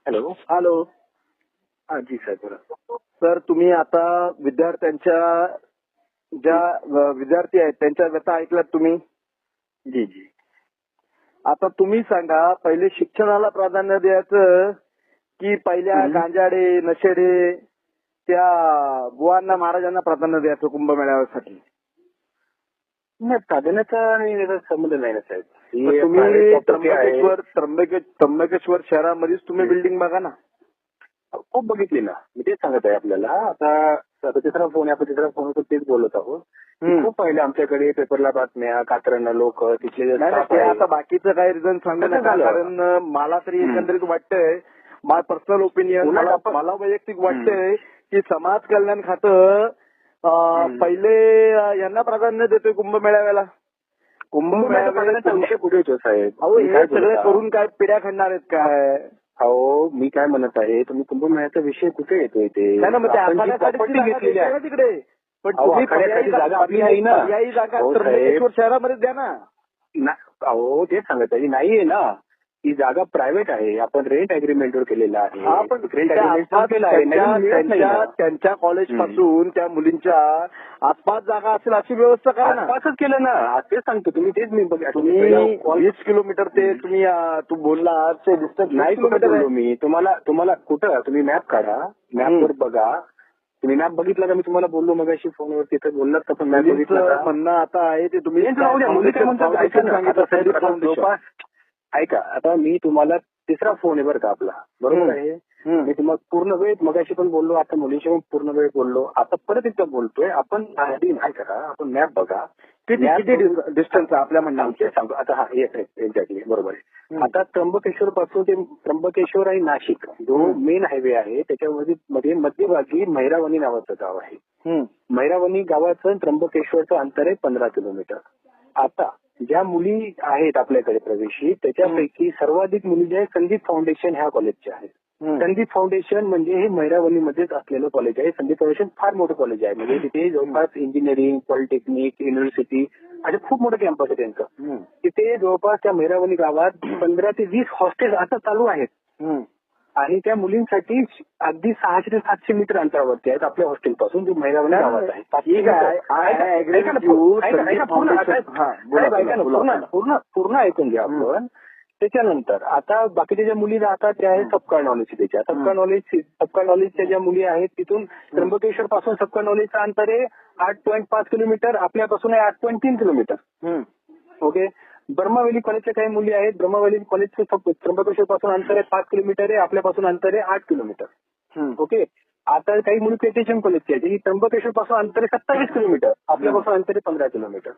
Hello. Hello. हा जी साहेब बोला. Sir, तुम्ही आता विद्यार्थ्यांच्या ज्या विद्यार्थी आहेत त्यांच्या व्यथा ऐकल्यात तुम्ही. जी जी. आता तुम्ही सांगा, पहिले शिक्षणाला प्राधान्य द्यायचं की पहिल्या गांजाडे नशेडे त्या बुवांना महाराजांना प्राधान्य द्यायचं कुंभमेळ्यासाठी? नाही, प्राधान्याचा आणि याचा संबंध नाही ना साहेब. मग तुम्ही त्र्यंबकेश्वर शहरामध्येच तुम्ही बिल्डिंग बघा ना. खूप बघितली ना. मी तेच सांगत आहे आपल्याला. आता तिसरा फोन आहे, आपण तिसरा फोन होतो तेच बोलत आहोत. खूप पहिले आमच्याकडे पेपरला बातम्या, कात्रणं लोक तिथले. आता बाकीचं काही रिझन सांगू नका, कारण मला तरी एकंदरीत वाटतंय, माझं पर्सनल ओपिनियन, मला वैयक्तिक वाटतंय की समाज कल्याण खातं पहिले यांना प्राधान्य देतोय कुंभमेळ्याला. कुंभमेळ्याचा विषय कुठे होतो साहेब? अहो, हे सगळे करून काय पिढ्या खणणार आहेत काय? अहो, मी काय म्हणत आहे, तुम्ही कुंभमेळ्याचा विषय कुठे येतोय ते? घेतलेली आहे तिकडे, पण तुम्ही जागा आपली नाही ना. पर्यायी जागा त्र्यंबकेश्वर शहरामध्ये द्या ना. अहो, तेच सांगत आहे, नाहीये ना. ही जागा प्रायव्हेट आहे, आपण रेंट अग्रीमेंटवर केलेला आहे. त्यांच्या कॉलेज पासून त्या मुलींच्या आसपास जागा असेल अशी व्यवस्था करा ना. आसपासच केलं ना. तेच सांगतो, तुम्ही तेच मी तुम्ही 20 किलोमीटर ते तुम्ही तू बोलला ते डिस्टन्स नाही बोललो मी. तुम्हाला कुठं तुम्ही मॅप काढा, मॅपवर बघा. तुम्ही मॅप बघितला का? मी तुम्हाला बोललो मग अशी फोनवर, तिथे बोललात का? पण मॅप बघितलं म्हणणं आता आहे ते तुम्ही ऐका. आता मी तुम्हाला तिसरा फोन आहे बरं का आपला, बरोबर आहे. मी तुम्हाला पूर्ण वेळ मगाशी पण बोललो, आता मुलीशी पण पूर्ण वेळ बोललो, आता परत एकदा बोलतोय. आपण आधी नाही करा, आपण मॅप बघा. किती डिस्टन्स आपल्या म्हणणं सांगतो आता. हा येस एक्झॅक्टली बरोबर आहे. आता त्र्यंबकेश्वर पासून ते त्र्यंबकेश्वर आणि नाशिक जो मेन हायवे आहे त्याच्यामध्ये मध्यभागी मैरावणी नावाचं गाव आहे. मैरावणी गावाचं त्र्यंबकेश्वरचं अंतर आहे 15 किलोमीटर. आता ज्या मुली आहेत आपल्याकडे प्रवेशी, त्याच्यापैकी सर्वाधिक मुली जे आहेत संदीप फाउंडेशन ह्या कॉलेजच्या आहेत. संदीप फाउंडेशन म्हणजे हे मैरावणीमध्येच असलेलं कॉलेज आहे. संदीप फाउंडेशन फार मोठं कॉलेज आहे. म्हणजे तिथे जवळपास इंजिनिअरिंग, पॉलिटेक्निक, युनिव्हर्सिटी असे खूप मोठं कॅम्पस आहे त्यांचं. तिथे जवळपास त्या मैरावणी गावात 15 ते 20 हॉस्टेल आता चालू आहेत. आणि त्या मुलींसाठी अगदी 600 ते 700 मीटर अंतरावरती आहेत आपल्या हॉस्टेलपासून, जो मैरावणी गावात आहे. पूर्ण ऐकून घ्या आपण. त्याच्यानंतर आता बाकीच्या ज्या मुली राहतात त्या आहेत सबका नॉलेज. सबका नॉलेजच्या ज्या मुली आहेत तिथून त्र्यंबकेश्वर पासून सबका नॉलेजचं अंतर आहे 8.5 किलोमीटर, आपल्यापासून आहे 8.3 किलोमीटर. ओके. ब्रह्मावेली कॉलेजच्या काही मुली आहेत. ब्रह्मावेली कॉलेजचं त्र्यंबकेश्वर पासून अंतर आहे 5 किलोमीटर आहे, आपल्यापासून अंतर आहे 8 किलोमीटर. ओके. आता काही मुली पेटेशन कॉलेजची आहेत, ही त्र्यंबकेश्वर पासून अंतर आहे 27 किलोमीटर, आपल्यापासून अंतर आहे 15 किलोमीटर.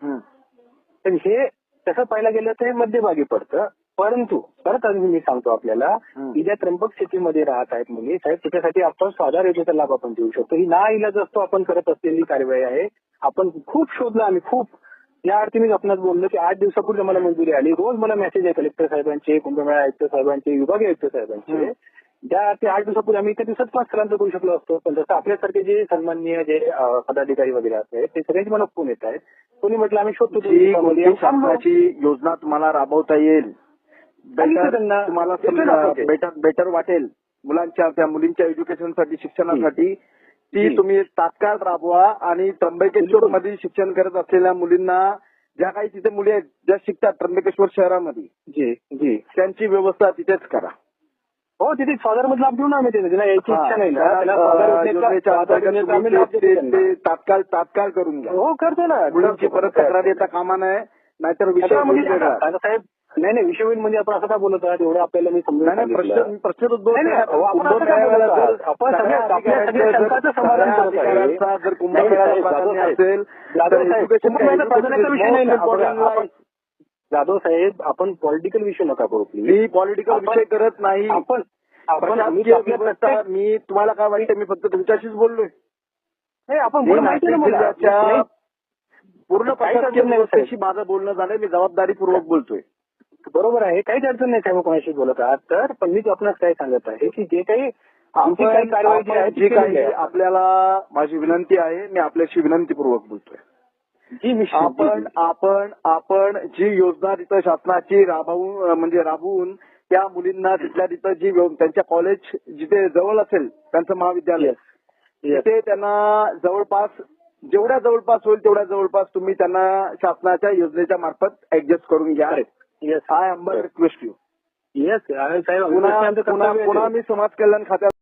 तर हे तसं पाहायला गेलं तर हे मध्यभागी पडतं. परंतु परत अजून मी सांगतो आपल्याला की ज्या त्र्यंबक सिटीमध्ये राहत आहेत मुली साहेब, त्याच्यासाठी आपण स्वाधार योजनेचा लाभ आपण देऊ शकतो. ही नाइलाज असतो आपण करत असलेली कार्यवाही आहे. आपण खूप शोधलं, आम्ही खूप या अर्थीने आपणास बोललो की 8 दिवसापूर्वी मला मंजुरी आली. रोज मला मेसेज आहे कलेक्टर साहेबांचे, कुंभमेळा आयुक्त साहेबांचे, विभागीय आयुक्त साहेबांचे. त्या अर्थी 8 दिवसापूर्वी आम्ही एका दिवसात 5 स्थलांतर करू शकलो असतो. पण जसं आपल्यासारखे जे सन्माननीय जे पदाधिकारी वगैरे आहेत ते सगळ्यांचे मला फोन येत आहेत. कोणी म्हटलं आम्ही शोधतो शासनाची योजना तुम्हाला राबवता येईल, तुम्हाला बेटर वाटेल मुलांच्या त्या मुलींच्या एज्युकेशनसाठी, शिक्षणासाठी, ती तुम्ही तात्काळ राबवा. आणि त्र्यंबकेश्वर मध्ये शिक्षण करत असलेल्या मुलींना, ज्या काही तिथे मुली आहेत ज्या शिकतात त्र्यंबकेश्वर शहरामध्ये, त्यांची व्यवस्था तिथेच करा. हो, तिथे स्वाधार मधला लाभ देऊ ना आम्ही. त्याला यायची इच्छा नाही तात्काळ करून घ्या. हो, करतो ना. मुलांची परत तक्रार येता कामा नये, नाहीतर विषय साहेब नाही विषय होईल म्हणजे आपण असं का बोलत आहात एवढं आपल्याला मी समजून प्रश्न आपण जर कुंभमेळा असेल जाधव साहेब, आपण पॉलिटिकल विषय नका करू प्लीज. मी पॉलिटिकल विषय करत नाही. मी तुम्हाला काय वाटतं, मी फक्त तुमच्याशीच बोललोय. आपण पूर्ण प्रशासकीय व्यवस्थेशी माझं बोलणं झालंय. मी जबाबदारीपूर्वक बोलतोय. बरोबर आहे, काहीच अडचण नाही साहेब कोणाशी बोलत आहात तर. पण मी आपणास काय सांगत आहे की जे काही आमची काही कारवाई जी काही आपल्याला, माझी विनंती आहे, मी आपल्याशी विनंतीपूर्वक बोलतोय. आपण जी योजना तिथं शासनाची राबवून त्या मुलींना तिथल्या तिथं त्यांच्या कॉलेज जिथे जवळ असेल त्यांचं महाविद्यालय तिथे त्यांना जवळपास जेवढ्या जवळपास होईल तेवढ्या जवळपास तुम्ही त्यांना शासनाच्या योजनेच्या मार्फत ऍडजस्ट करून घ्या. I humble request you. Yes साहेब, पुन्हा मी समाज कल्याण खात्यात